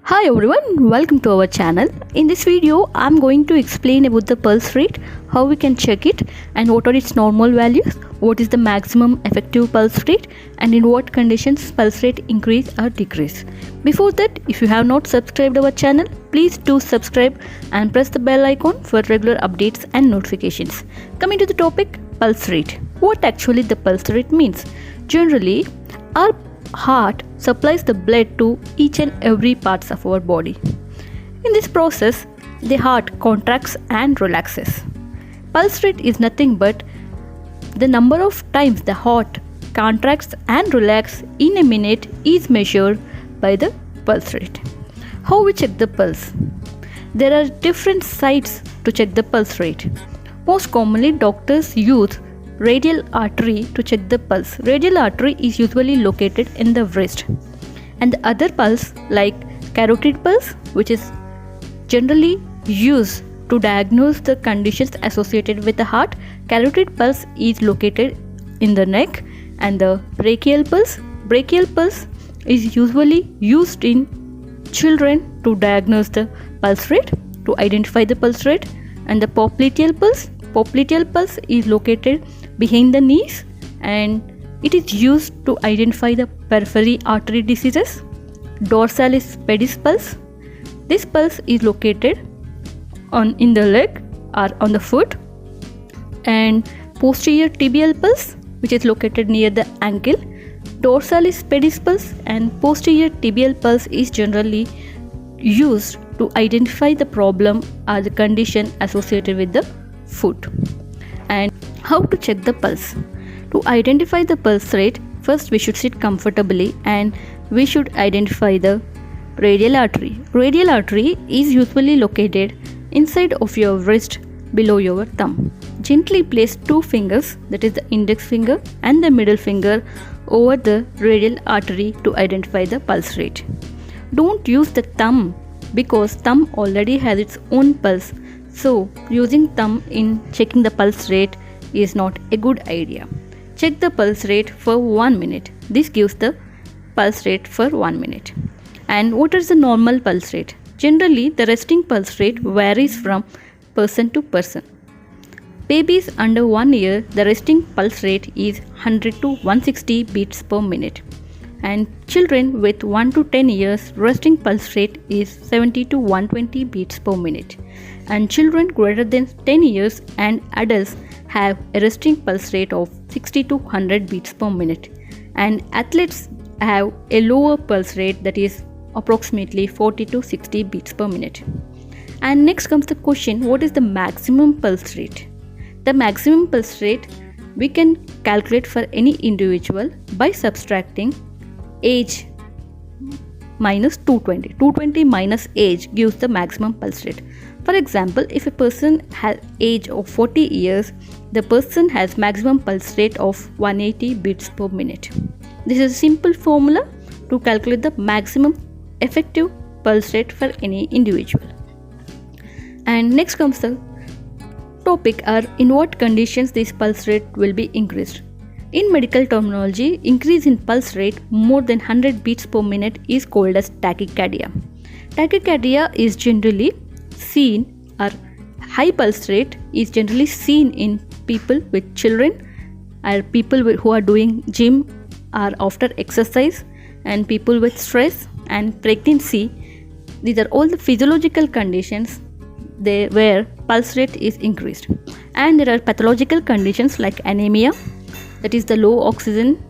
Hi everyone, welcome to our channel. In this video, I'm going to explain about the pulse rate, how we can check it and what are its normal values, what is the maximum effective pulse rate and in what conditions pulse rate increase or decrease. Before that, if you have not subscribed our channel, please do subscribe and press the bell icon for regular updates and notifications. Coming to the topic, pulse rate. What actually the pulse rate means? Generally, our heart supplies the blood to each and every parts of our body. In this process, the heart contracts and relaxes. Pulse rate is nothing but the number of times the heart contracts and relaxes in a minute is measured by the pulse rate. How we check the pulse? There are different sites to check the pulse rate. Most commonly, doctors use radial artery to check the pulse. Radial artery is usually located in the wrist. And the other pulse like carotid pulse, which is generally used to diagnose the conditions associated with the heart. Carotid pulse is located in the neck. And the brachial pulse is usually used in children to diagnose the pulse rate, to identify the pulse rate. And the popliteal pulse is located behind the knees and it is used to identify the periphery artery diseases. Dorsalis pedis pulse. This pulse is located in the leg or on the foot. And posterior tibial pulse, which is located near the ankle. Dorsalis pedis pulse and posterior tibial pulse is generally used to identify the problem or the condition associated with the foot. And how to check the pulse? To identify the pulse rate, first we should sit comfortably and we should identify the radial artery. Radial artery is usually located inside of your wrist below your thumb. Gently place two fingers, that is the index finger and the middle finger, over the radial artery to identify the pulse rate. Don't use the thumb because thumb already has its own pulse. So using thumb in checking the pulse rate is not a good idea. Check the pulse rate for 1 minute. This gives the pulse rate for 1 minute. And what is the normal pulse rate? Generally, the resting pulse rate varies from person to person. Babies under 1 year, the resting pulse rate is 100 to 160 beats per minute. And children with 1 to 10 years, resting pulse rate is 70 to 120 beats per minute. And children greater than 10 years and adults have a resting pulse rate of 60 to 100 beats per minute. And athletes have a lower pulse rate, that is approximately 40 to 60 beats per minute. And next comes the question, what is the maximum pulse rate? The maximum pulse rate we can calculate for any individual by subtracting age minus 220. 220 minus age gives the maximum pulse rate. For example, if a person has age of 40 years, the person has maximum pulse rate of 180 beats per minute. This is a simple formula to calculate the maximum effective pulse rate for any individual. And next comes the topic are in what conditions this pulse rate will be increased. In medical terminology, increase in pulse rate more than 100 beats per minute is called as tachycardia. Tachycardia is generally seen, or high pulse rate is generally seen in people with children or people who are doing gym or after exercise, and people with stress and pregnancy. These are all the physiological conditions where pulse rate is increased. And there are pathological conditions like anemia, that is the low oxygen,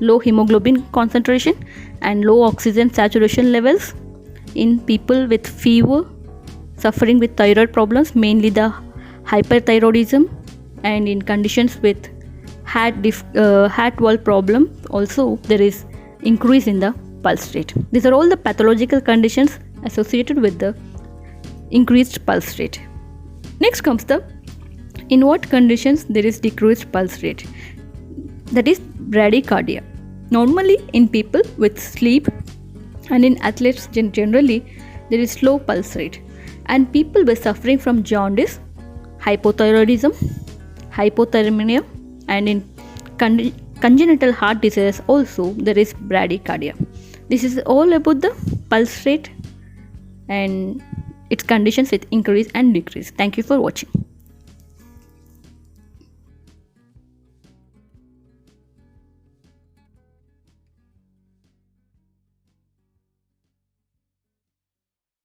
low hemoglobin concentration and low oxygen saturation levels in people with fever, suffering with thyroid problems, mainly the hyperthyroidism, and in conditions with heart wall problem also there is increase in the pulse rate. These are all the pathological conditions associated with the increased pulse rate. Next comes the in what conditions there is decreased pulse rate, that is bradycardia. Normally in people with sleep and in athletes generally there is slow pulse rate, and people with suffering from jaundice, hypothyroidism, hypothermia and in congenital heart disease also there is bradycardia. This is all about the pulse rate and its conditions with increase and decrease. Thank you for watching.